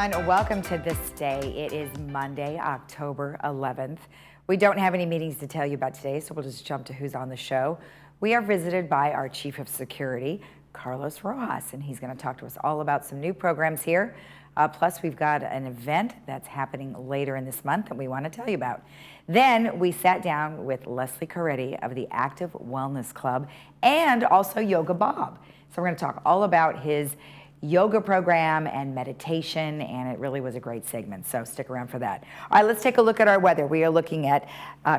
everyone. Welcome to This Day. It is Monday, October 11th. We don't have any meetings to tell you about today, so we'll just jump to who's on the show. We are visited by our Chief of Security, Carlos Rojas, and he's going to talk to us all about some new programs here. Plus, we've got an event that's happening later in this month that we want to tell you about. Then we sat down with Leslie Coretti of the Active Wellness Club and also Yoga Bob. So we're going to talk all about his yoga program and meditation, and it really was a great segment, so stick around for that. All right, let's take a look at our weather. We are looking at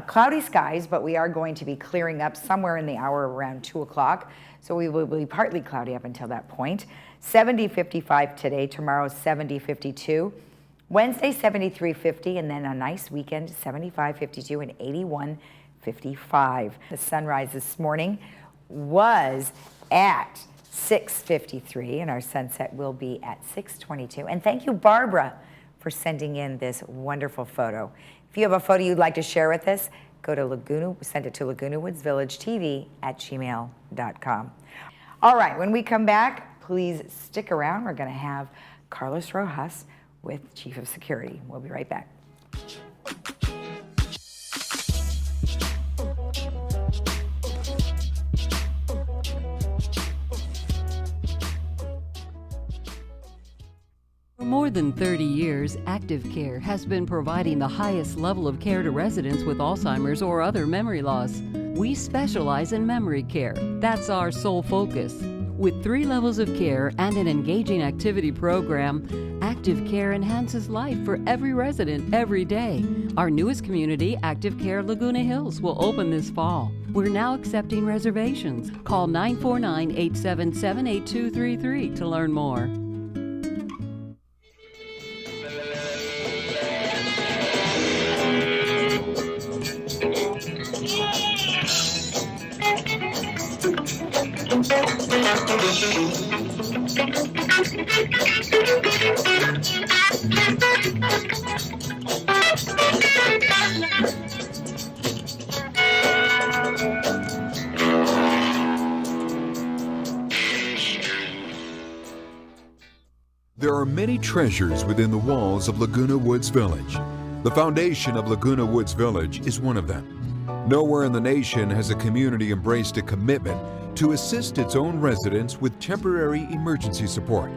cloudy skies, but we are going to be clearing up somewhere in the hour around 2 o'clock, so we will be partly cloudy up until that point. 70-55 today, tomorrow 70-52, Wednesday 73-50, and then a nice weekend 75-52 and 81-55. The sunrise this morning was at 6:53, and our sunset will be at 6:22. And thank you, Barbara, for sending in this wonderful photo. If you have a photo you'd like to share with us, go to send it to Laguna Woods Village TV at gmail.com. All right, when we come back, please stick around. We're going to have Carlos Rojas with Chief of Security. We'll be right back. For more than 30 years, Active Care has been providing the highest level of care to residents with Alzheimer's or other memory loss. We specialize in memory care. That's our sole focus. With 3 levels of care and an engaging activity program, Active Care enhances life for every resident every day. Our newest community, Active Care Laguna Hills, will open this fall. We're now accepting reservations. Call 949-877-8233 to learn more. There are many treasures within the walls of Laguna Woods Village. The foundation of Laguna Woods Village is one of them. Nowhere in the nation has a community embraced a commitment to assist its own residents with temporary emergency support.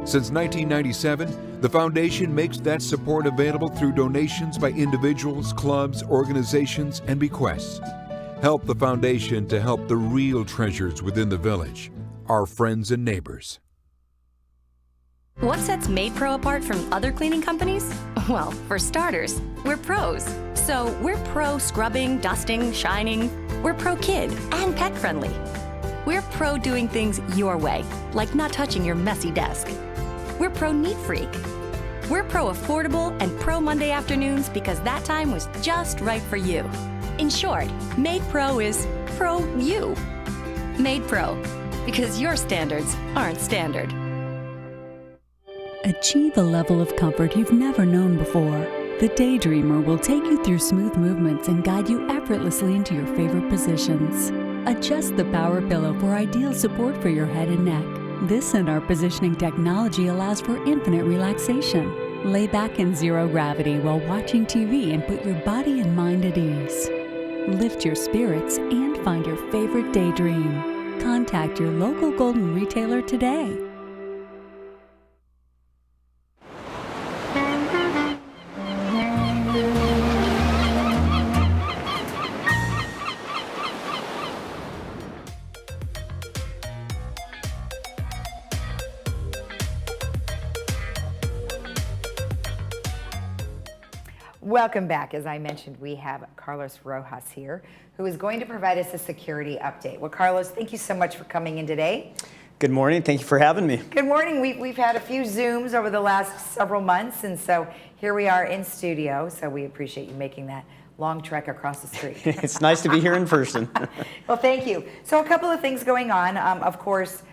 Since 1997, the foundation makes that support available through donations by individuals, clubs, organizations, and bequests. Help the foundation to help the real treasures within the village, our friends and neighbors. What sets Maypro apart from other cleaning companies? Well, for starters, we're pros. So we're pro scrubbing, dusting, shining. We're pro kid and pet friendly. We're pro doing things your way, like not touching your messy desk. We're pro neat freak. We're pro affordable and pro Monday afternoons because that time was just right for you. In short, Made Pro is pro you. Made Pro, because your standards aren't standard. Achieve a level of comfort you've never known before. The Daydreamer will take you through smooth movements and guide you effortlessly into your favorite positions. Adjust the power pillow for ideal support for your head and neck. This and our positioning technology allows for infinite relaxation. Lay back in zero gravity while watching TV and put your body and mind at ease. Lift your spirits and find your favorite daydream. Contact your local Golden retailer today. Welcome back. As I mentioned, we have Carlos Rojas here, who is going to provide us a security update. Well, Carlos, thank you so much for coming in today. Good morning. Thank you for having me. Good morning. We've had a few Zooms over the last several months, and so here we are in studio, so we appreciate you making that long trek across the street. It's nice to be here in person. Well, thank you. So a couple of things going on. Of course,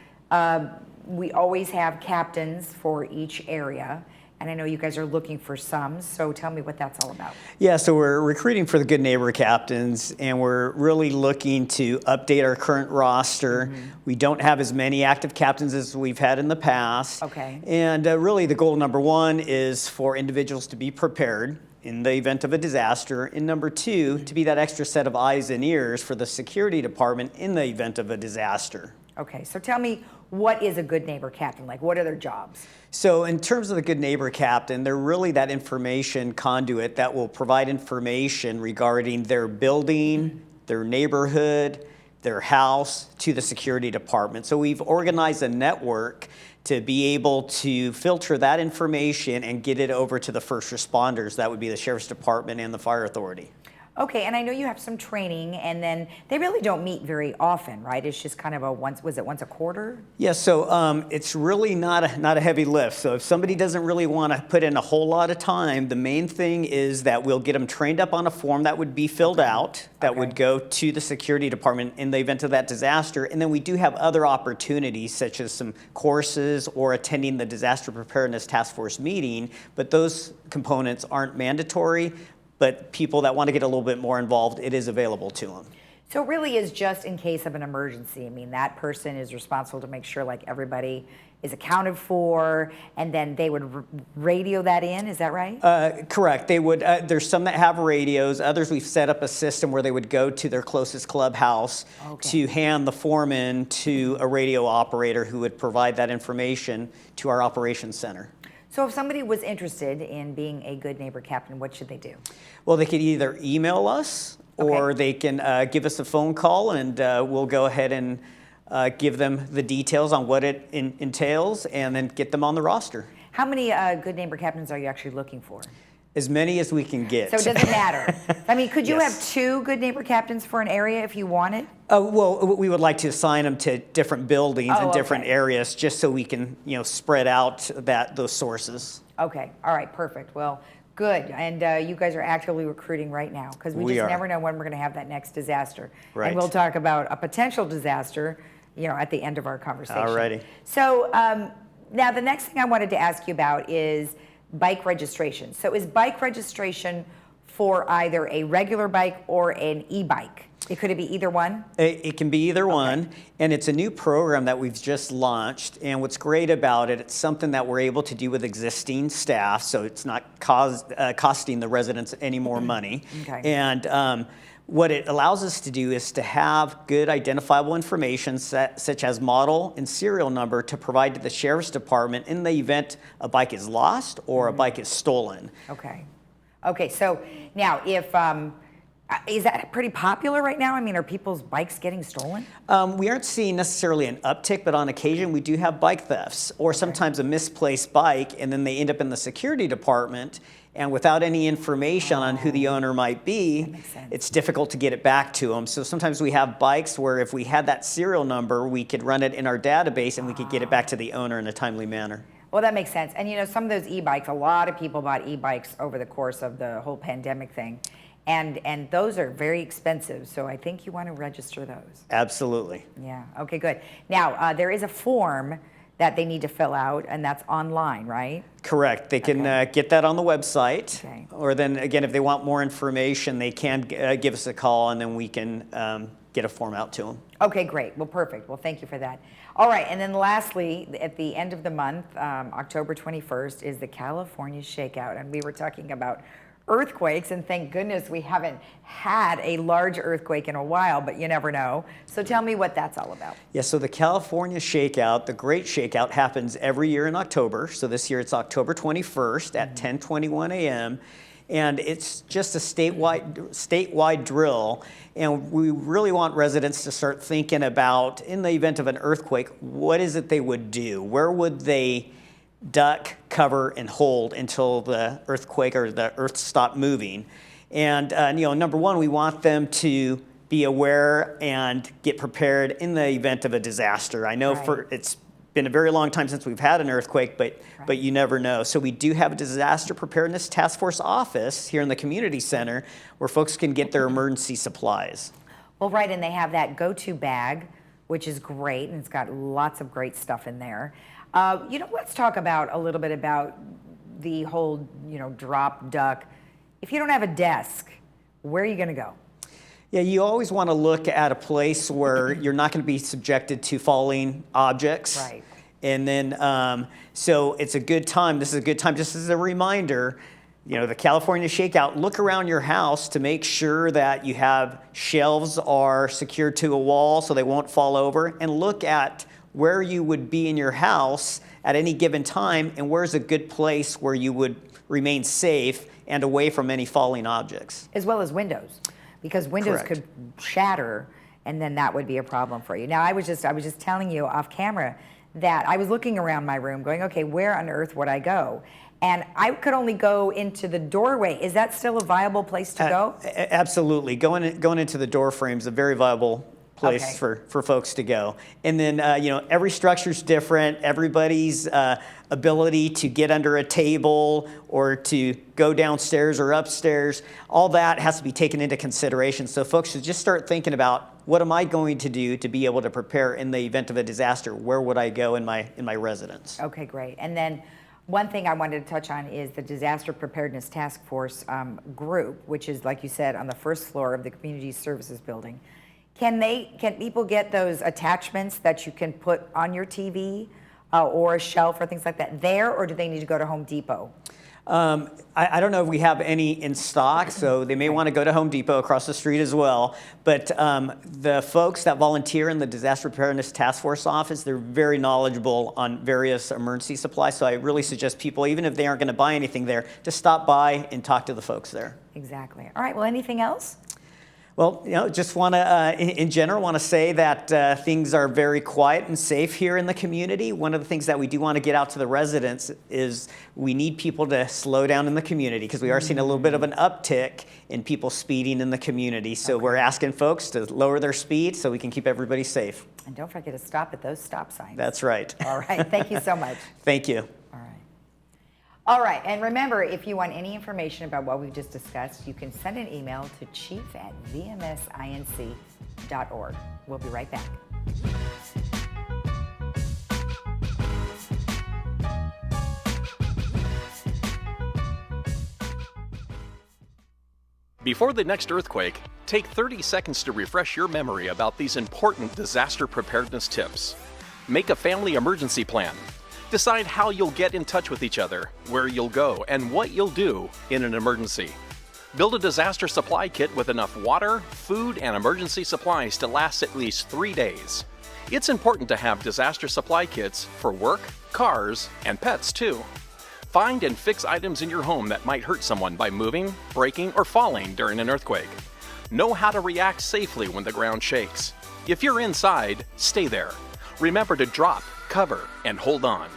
we always have captains for each area, And I know you guys are looking for some, so tell me what that's all about. Yeah, so we're recruiting for the Good Neighbor Captains, and we're really looking to update our current roster. We don't have as many active captains as we've had in the past. Okay. And really the goal number one is for individuals to be prepared in the event of a disaster, and number two, to be that extra set of eyes and ears for the security department in the event of a disaster. Okay, so tell me, what is a good neighbor captain? Like, what are their jobs? So in terms of the Good Neighbor Captain, they're really that information conduit that will provide information regarding their building, their neighborhood, their house to the security department. So we've organized a network to be able to filter that information and get it over to the first responders. That would be the Sheriff's Department and the Fire Authority. Okay, and I know you have some training, and then they really don't meet very often, right? It's just kind of a once a quarter? Yeah, so it's really not a heavy lift. So if somebody doesn't really want to put in a whole lot of time, the main thing is that we'll get them trained up on a form that would be filled out, that would go to the security department in the event of that disaster. And then we do have other opportunities, such as some courses or attending the Disaster Preparedness Task Force meeting, but those components aren't mandatory. But people that want to get a little bit more involved, it is available to them. So it really is just in case of an emergency. I mean, that person is responsible to make sure like everybody is accounted for, and then they would radio that in, is that right? Correct. They would. There's some that have radios. Others we've set up a system where they would go to their closest clubhouse to hand the form in to a radio operator who would provide that information to our operations center. So if somebody was interested in being a good neighbor captain, what should they do? Well, they could either email us or they can give us a phone call, and we'll go ahead and give them the details on what it entails and then get them on the roster. How many good neighbor captains are you actually looking for? As many as we can get. So it doesn't matter. I mean, could you have 2 good neighbor captains for an area if you wanted? Well, we would like to assign them to different buildings and different areas, just so we can, spread out those sources. Okay. All right. Perfect. Well, good. And you guys are actively recruiting right now, because we just never know when we're going to have that next disaster. Right. And we'll talk about a potential disaster, at the end of our conversation. All righty. So now the next thing I wanted to ask you about is bike registration. So is bike registration for either a regular bike or an e-bike? Could it be either one? It can be either one, and it's a new program that we've just launched. And what's great about it, it's something that we're able to do with existing staff, so it's not costing the residents any more money. And what it allows us to do is to have good identifiable information such as model and serial number to provide to the Sheriff's Department in the event a bike is lost or a bike is stolen. Okay, so now if, is that pretty popular right now? I mean, are people's bikes getting stolen? We aren't seeing necessarily an uptick, but on occasion we do have bike thefts, or sometimes a misplaced bike, and then they end up in the security department, and without any information on who the owner might be, it's difficult to get it back to them. So sometimes we have bikes where if we had that serial number, we could run it in our database and we could get it back to the owner in a timely manner. Well, that makes sense. And some of those e-bikes, a lot of people bought e-bikes over the course of the whole pandemic thing. And those are very expensive, so I think you want to register those. Absolutely. Yeah, okay, good. Now, there is a form that they need to fill out, and that's online, right? Correct. They can get that on the website, or then again, if they want more information, they can give us a call, and then we can get a form out to them. Okay, great. Well, perfect. Well, thank you for that. All right, and then lastly, at the end of the month, October 21st, is the California Shakeout, and we were talking about earthquakes, and thank goodness we haven't had a large earthquake in a while, but you never know. So tell me what that's all about. Yeah, so the California Shakeout, the Great Shakeout, happens every year in October. So this year it's October 21st at 10:21 a.m. And it's just a statewide drill. And we really want residents to start thinking about, in the event of an earthquake, what is it they would do? Where would they duck, cover, and hold until the earthquake or the earth stopped moving? And number one, we want them to be aware and get prepared in the event of a disaster. I know it's been a very long time since we've had an earthquake, but you never know. So we do have a Disaster Preparedness Task Force office here in the community center where folks can get their emergency supplies. Well, right, and they have that go-to bag, which is great, and it's got lots of great stuff in there. Let's talk about a little bit about the whole, drop duck, if you don't have a desk, where are you going to go? Yeah, you always want to look at a place where you're not going to be subjected to falling objects. Right. And then, so it's a good time. This is a good time, just as a reminder, the California Shakeout, look around your house to make sure that you have shelves are secured to a wall so they won't fall over, and look at where you would be in your house at any given time and where's a good place where you would remain safe and away from any falling objects. As well as windows, because windows Correct. could shatter and then that would be a problem for you. Now, I was just telling you off camera that I was looking around my room going, okay, where on earth would I go? And I could only go into the doorway. Is that still a viable place to go? Absolutely. Going into the door frame is a very viable place for folks to go. And then, every structure's different. Everybody's ability to get under a table or to go downstairs or upstairs, all that has to be taken into consideration. So folks should just start thinking about, what am I going to do to be able to prepare in the event of a disaster? Where would I go in my residence? Okay, great. And then one thing I wanted to touch on is the Disaster Preparedness Task Force group, which is, like you said, on the first floor of the Community Services Building. Can people get those attachments that you can put on your TV or a shelf or things like that there, or do they need to go to Home Depot? I don't know if we have any in stock, so they may want to go to Home Depot across the street as well. But the folks that volunteer in the Disaster Preparedness Task Force office, they're very knowledgeable on various emergency supplies. So I really suggest people, even if they aren't going to buy anything there, to stop by and talk to the folks there. Exactly. All right, well, anything else? Well, just want to, in general, want to say that things are very quiet and safe here in the community. One of the things that we do want to get out to the residents is we need people to slow down in the community, because we are seeing a little bit of an uptick in people speeding in the community. So we're asking folks to lower their speed so we can keep everybody safe. And don't forget to stop at those stop signs. That's right. All right, thank you so much. Thank you. All right, and remember, if you want any information about what we've just discussed, you can send an email to chief@vmsinc.org. We'll be right back. Before the next earthquake, take 30 seconds to refresh your memory about these important disaster preparedness tips. Make a family emergency plan. Decide how you'll get in touch with each other, where you'll go, and what you'll do in an emergency. Build a disaster supply kit with enough water, food, and emergency supplies to last at least 3 days. It's important to have disaster supply kits for work, cars, and pets too. Find and fix items in your home that might hurt someone by moving, breaking, or falling during an earthquake. Know how to react safely when the ground shakes. If you're inside, stay there. Remember to drop, cover, and hold on.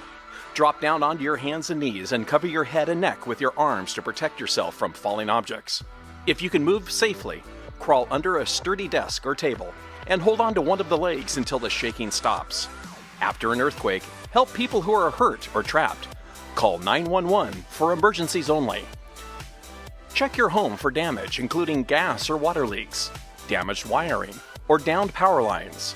Drop down onto your hands and knees and cover your head and neck with your arms to protect yourself from falling objects. If you can move safely, crawl under a sturdy desk or table and hold on to one of the legs until the shaking stops. After an earthquake, help people who are hurt or trapped. Call 911 for emergencies only. Check your home for damage, including gas or water leaks, damaged wiring, or downed power lines.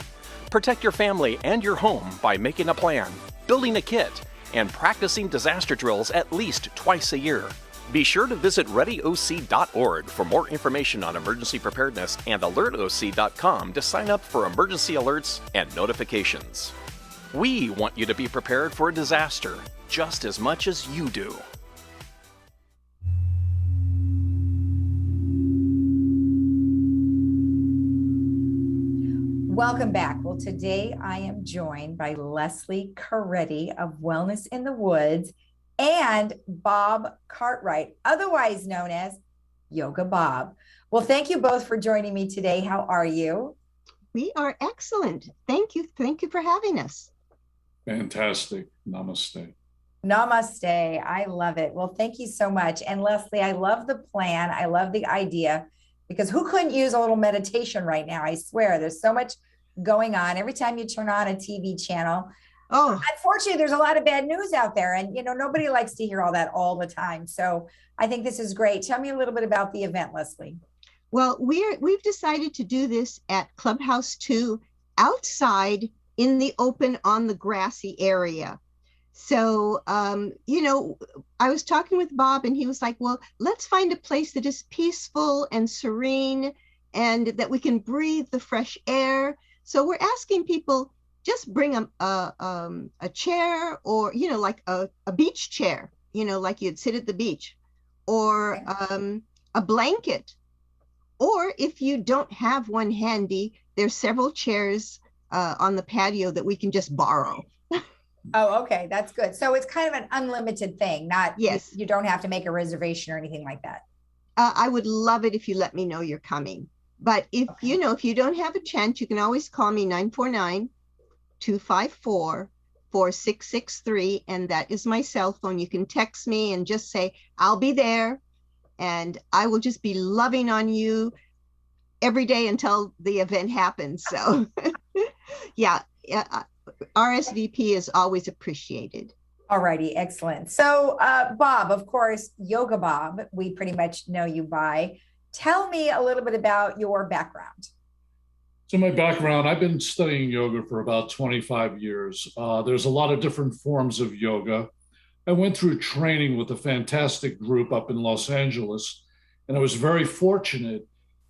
Protect your family and your home by making a plan, building a kit, and practicing disaster drills at least twice a year. Be sure to visit readyoc.org for more information on emergency preparedness and alertoc.com to sign up for emergency alerts and notifications. We want you to be prepared for a disaster just as much as you do. Welcome back. Well, today I am joined by Leslie Coretti of Wellness in the Woods and Bob Cartwright, otherwise known as Yoga Bob. Well, thank you both for joining me today. How are you? We are excellent. Thank you. Thank you for having us. Fantastic. Namaste. Namaste. I love it. Well, thank you so much. And Leslie, I love the plan. I love the idea, because who couldn't use a little meditation right now? I swear there's so much going on. Every time you turn on a TV channel, unfortunately, there's a lot of bad news out there. And, nobody likes to hear all that all the time. So I think this is great. Tell me a little bit about the event, Leslie. Well, we've decided to do this at Clubhouse 2 outside in the open on the grassy area. So, I was talking with Bob and he was like, well, let's find a place that is peaceful and serene and that we can breathe the fresh air. So we're asking people just bring a chair or, like a beach chair, like you'd sit at the beach, or a blanket. Or if you don't have one handy, there's several chairs on the patio that we can just borrow. Oh, okay. That's good. So it's kind of an unlimited thing, not, Yes. you don't have to make a reservation or anything like that. I would love it if you let me know you're coming. But if if you don't have a chance, you can always call me 949-254-4663. And that is my cell phone. You can text me and just say, I'll be there. And I will just be loving on you every day until the event happens. So yeah, RSVP is always appreciated. Alrighty, excellent. So Bob, of course, Yoga Bob, we pretty much know you by. Tell me a little bit about your background. So my background, I've been studying yoga for about 25 years. There's a lot of different forms of yoga. I went through training with a fantastic group up in Los Angeles, and I was very fortunate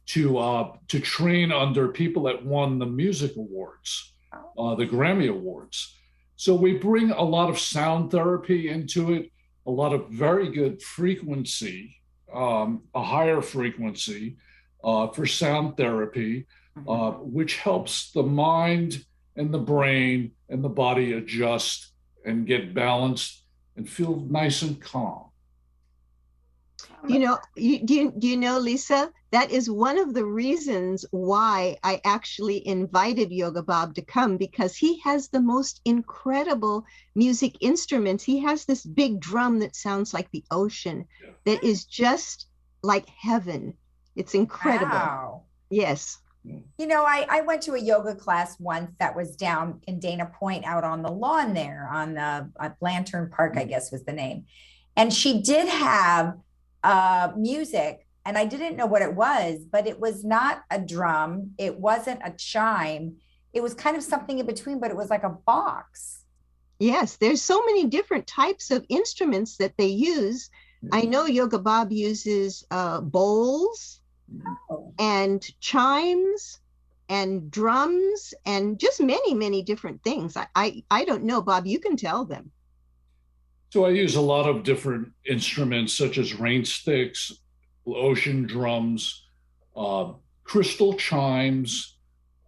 to train under people that won the music awards, the Grammy Awards. So we bring a lot of sound therapy into it, a lot of very good frequency, a higher frequency for sound therapy, which helps the mind and the brain and the body adjust and get balanced and feel nice and calm. Do you know, Lisa, that is one of the reasons why I actually invited Yoga Bob to come, because he has the most incredible music instruments. He has this big drum that sounds like the ocean, that is just like heaven. It's incredible. Wow. Yes. I went to a yoga class once that was down in Dana Point out on the lawn there on the Lantern Park, I guess was the name. And she did have music, and I didn't know what it was, but it was not a drum. It wasn't a chime. It was kind of something in between, but it was like a box. Yes, there's so many different types of instruments that they use. I know Yoga Bob uses bowls and chimes and drums and just many, many different things. I don't know, Bob, you can tell them. So I use a lot of different instruments such as rain sticks, ocean drums, crystal chimes.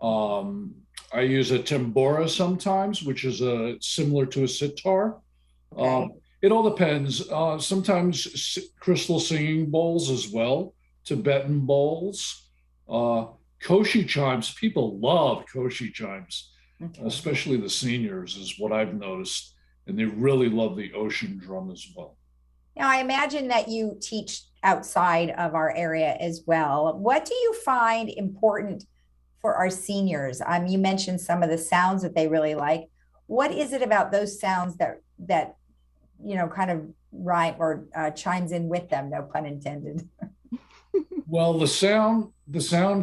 I use a tambora sometimes, which is similar to a sitar. Okay. It all depends. Sometimes crystal singing bowls as well, Tibetan bowls, koshi chimes. People love koshi chimes, especially the seniors is what I've noticed. And they really love the ocean drum as well. Now, I imagine that you teach outside of our area as well. What do you find important for our seniors? You mentioned some of the sounds that they really like. What is it about those sounds that kind of rhyme or chimes in with them? No pun intended. Well, the sound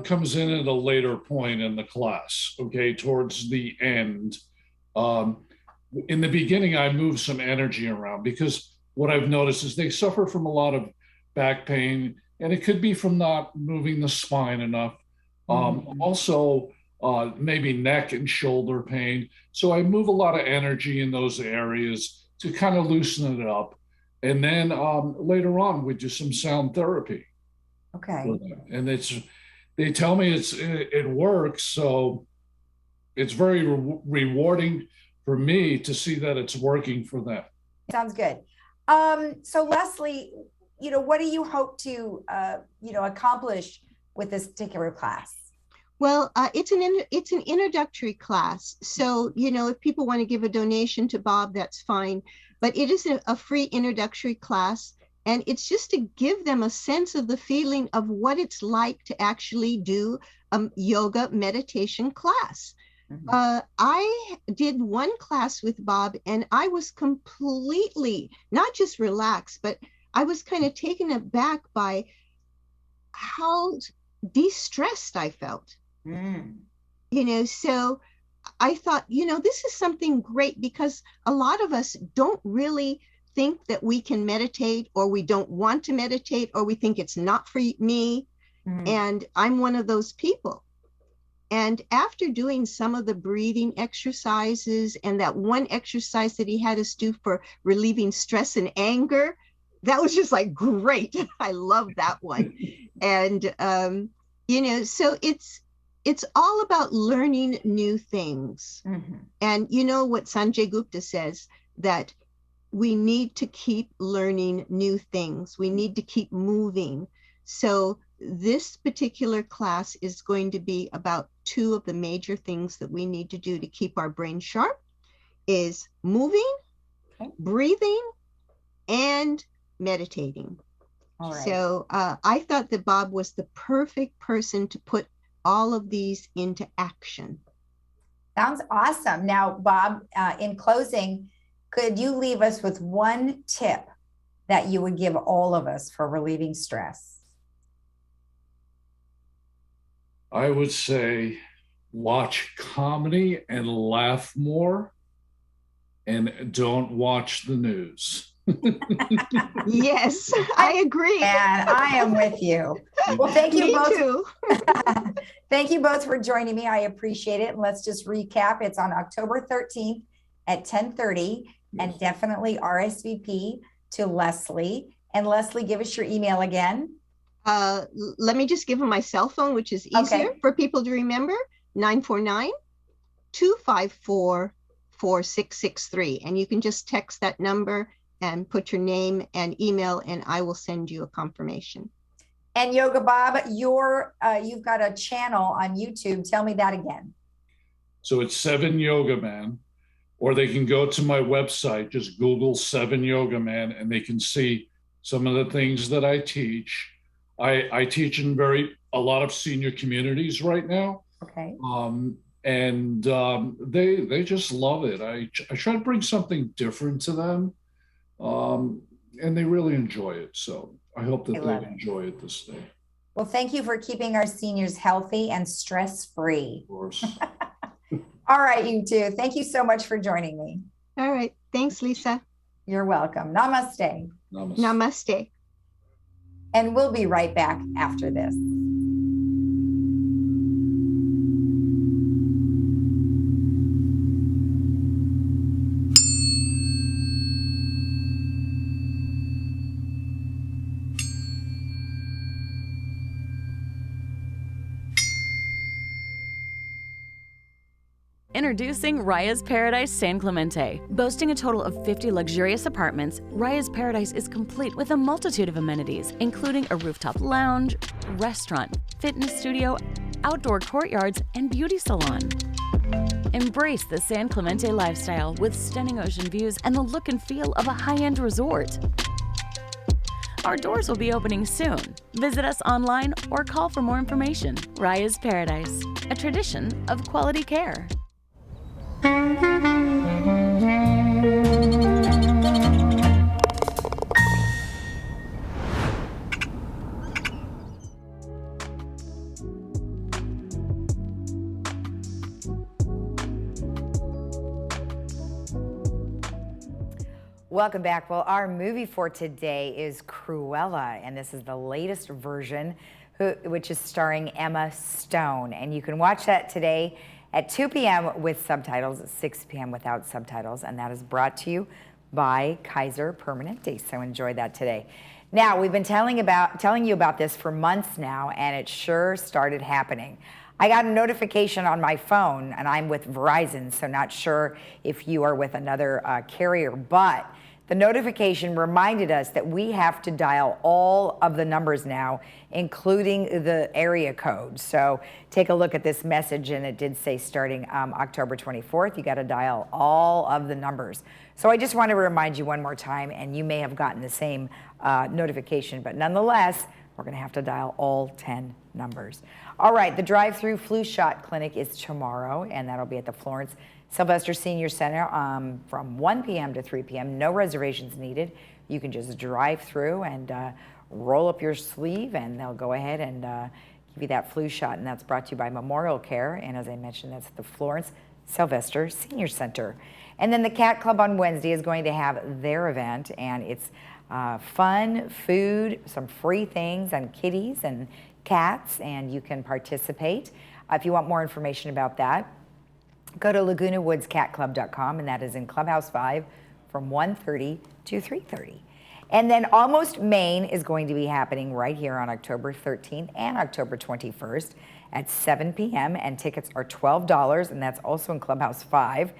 comes in at a later point in the class. Okay, towards the end. In the beginning, I move some energy around because what I've noticed is they suffer from a lot of back pain, and it could be from not moving the spine enough. Also, maybe neck and shoulder pain. So I move a lot of energy in those areas to kind of loosen it up. And then later on, we do some sound therapy. Okay. And they tell me it works. So it's very rewarding for me to see that it's working for them. Sounds good. So Leslie, what do you hope to, accomplish with this particular class? Well, it's an introductory class. So, if people want to give a donation to Bob, that's fine. But it is a free introductory class. And it's just to give them a sense of the feeling of what it's like to actually do a yoga meditation class. I did one class with Bob, and I was completely not just relaxed, but I was kind of taken aback by how de-stressed I felt. So I thought, this is something great, because a lot of us don't really think that we can meditate, or we don't want to meditate, or we think it's not for me. And I'm one of those people. And after doing some of the breathing exercises and that one exercise that he had us do for relieving stress and anger, that was just like great. I love that one. And, so it's all about learning new things. And what Sanjay Gupta says, that we need to keep learning new things. We need to keep moving. So this particular class is going to be about two of the major things that we need to do to keep our brain sharp: is moving, breathing, and meditating. All right. So I thought that Bob was the perfect person to put all of these into action. Sounds awesome. Now, Bob, in closing, could you leave us with one tip that you would give all of us for relieving stress? I would say watch comedy and laugh more, and don't watch the news. Yes, I agree. And I am with you. Well, thank you Me both. too. Thank you both for joining me. I appreciate it. And let's just recap. It's on October 13th at 10:30, and definitely RSVP to Leslie. And Leslie, give us your email again. Let me just give them my cell phone, which is easier for people to remember: 949-254-4663. And you can just text that number and put your name and email, and I will send you a confirmation. And Yoga Bob, you've got a channel on YouTube. Tell me that again. So it's 7 Yoga Man, or they can go to my website, just Google 7 Yoga Man, and they can see some of the things that I teach. I teach in a lot of senior communities right now. Okay. They just love it. I try to bring something different to them, and they really enjoy it. So I hope that they enjoy it this day. Well, thank you for keeping our seniors healthy and stress-free. Of course. All right, you two. Thank you so much for joining me. All right. Thanks, Lisa. You're welcome. Namaste. Namaste. Namaste. And we'll be right back after this. Introducing Raya's Paradise San Clemente. Boasting a total of 50 luxurious apartments, Raya's Paradise is complete with a multitude of amenities, including a rooftop lounge, restaurant, fitness studio, outdoor courtyards, and beauty salon. Embrace the San Clemente lifestyle with stunning ocean views and the look and feel of a high-end resort. Our doors will be opening soon. Visit us online or call for more information. Raya's Paradise, a tradition of quality care. Welcome back. Well, our movie for today is Cruella, and this is the latest version, which is starring Emma Stone. And you can watch that today at 2 p.m. with subtitles, at 6 p.m. without subtitles, and that is brought to you by Kaiser Permanente. So enjoy that today. Now, we've been telling you about this for months now, and it sure started happening. I got a notification on my phone, and I'm with Verizon, so not sure if you are with another carrier, but the notification reminded us that we have to dial all of the numbers now, including the area code. So take a look at this message, and it did say starting October 24th, you got to dial all of the numbers. So I just want to remind you one more time, and you may have gotten the same notification, but nonetheless, we're going to have to dial all 10 numbers. All right, the drive-through flu shot clinic is tomorrow, and that'll be at the Florence Sylvester Senior Center from 1 p.m. to 3 p.m. No reservations needed. You can just drive through and roll up your sleeve, and they'll go ahead and give you that flu shot, and that's brought to you by Memorial Care. And as I mentioned, that's at the Florence Sylvester Senior Center. And then the Cat Club on Wednesday is going to have their event, and it's fun, food, some free things on kitties and cats, and you can participate. If you want more information about that, go to lagunawoodscatclub.com, and that is in Clubhouse 5 from 1:30 to 3:30. And then Almost Maine is going to be happening right here on October 13th and October 21st at 7 p.m. and tickets are $12, and that's also in Clubhouse 5.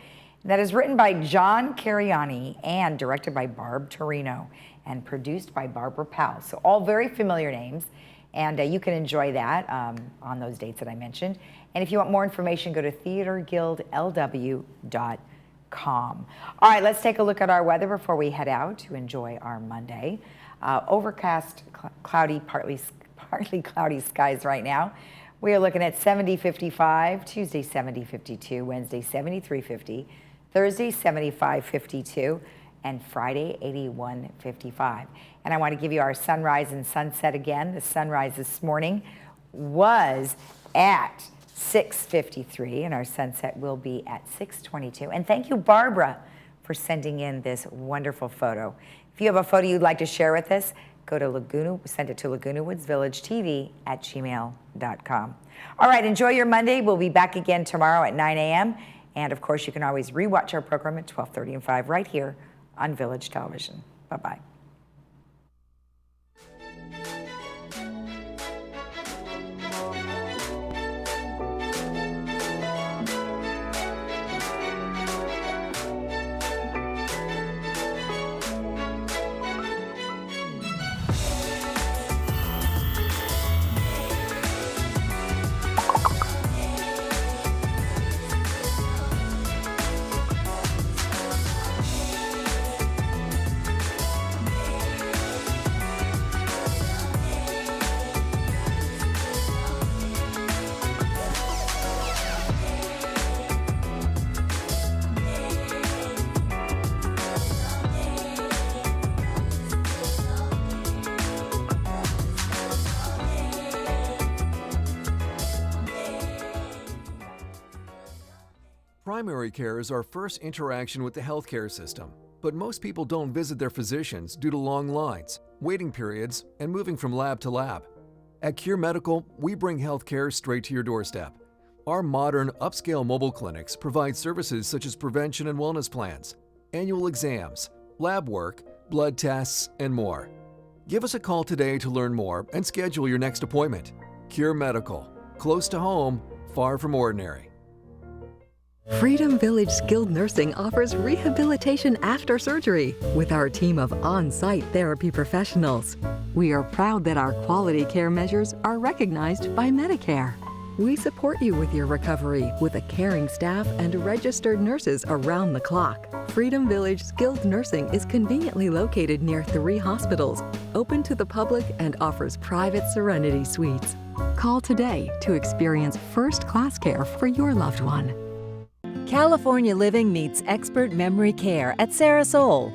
That is written by John Cariani and directed by Barb Torino and produced by Barbara Powell. So all very familiar names, and you can enjoy that on those dates that I mentioned. And if you want more information, go to theaterguildlw.com. All right, let's take a look at our weather before we head out to enjoy our Monday. Overcast, cloudy, partly cloudy skies right now. We are looking at 70-55, Tuesday 70-52, Wednesday 73-50, Thursday 75-52, and Friday 81-55. And I want to give you our sunrise and sunset again. The sunrise this morning was at 6:53, and our sunset will be at 6:22. And thank you, Barbara, for sending in this wonderful photo. If you have a photo you'd like to share with us, go to send it to lagunawoodsvillagetv@gmail.com. All right, enjoy your Monday. We'll be back again tomorrow at 9 a.m. And of course, you can always rewatch our program at 12:30 and 5 right here on Village Television. Bye-bye. Primary care is our first interaction with the healthcare system, but most people don't visit their physicians due to long lines, waiting periods, and moving from lab to lab. At Cure Medical, we bring healthcare straight to your doorstep. Our modern, upscale mobile clinics provide services such as prevention and wellness plans, annual exams, lab work, blood tests, and more. Give us a call today to learn more and schedule your next appointment. Cure Medical, close to home, far from ordinary. Freedom Village Skilled Nursing offers rehabilitation after surgery with our team of on-site therapy professionals. We are proud that our quality care measures are recognized by Medicare. We support you with your recovery with a caring staff and registered nurses around the clock. Freedom Village Skilled Nursing is conveniently located near 3 hospitals, open to the public, and offers private Serenity Suites. Call today to experience first-class care for your loved one. California Living meets expert memory care at Sarasol.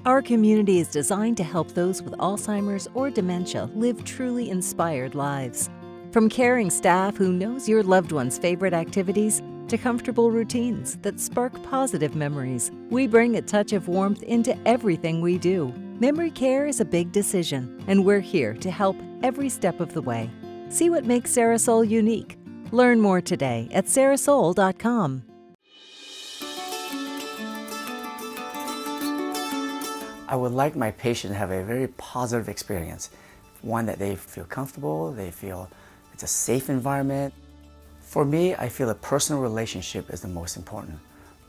Our community is designed to help those with Alzheimer's or dementia live truly inspired lives. From caring staff who knows your loved one's favorite activities to comfortable routines that spark positive memories, we bring a touch of warmth into everything we do. Memory care is a big decision, and we're here to help every step of the way. See what makes Sarasol unique. Learn more today at sarasol.com. I would like my patient to have a very positive experience. One that they feel comfortable, they feel it's a safe environment. For me, I feel a personal relationship is the most important,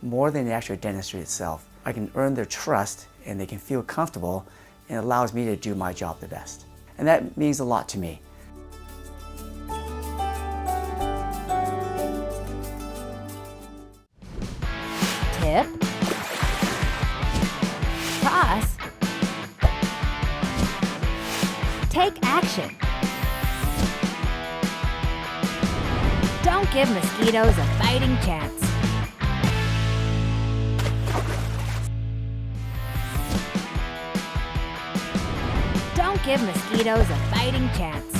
more than the actual dentistry itself. I can earn their trust and they can feel comfortable, and it allows me to do my job the best. And that means a lot to me. Tip. Toss. Take action. Don't give mosquitoes a fighting chance. Don't give mosquitoes a fighting chance.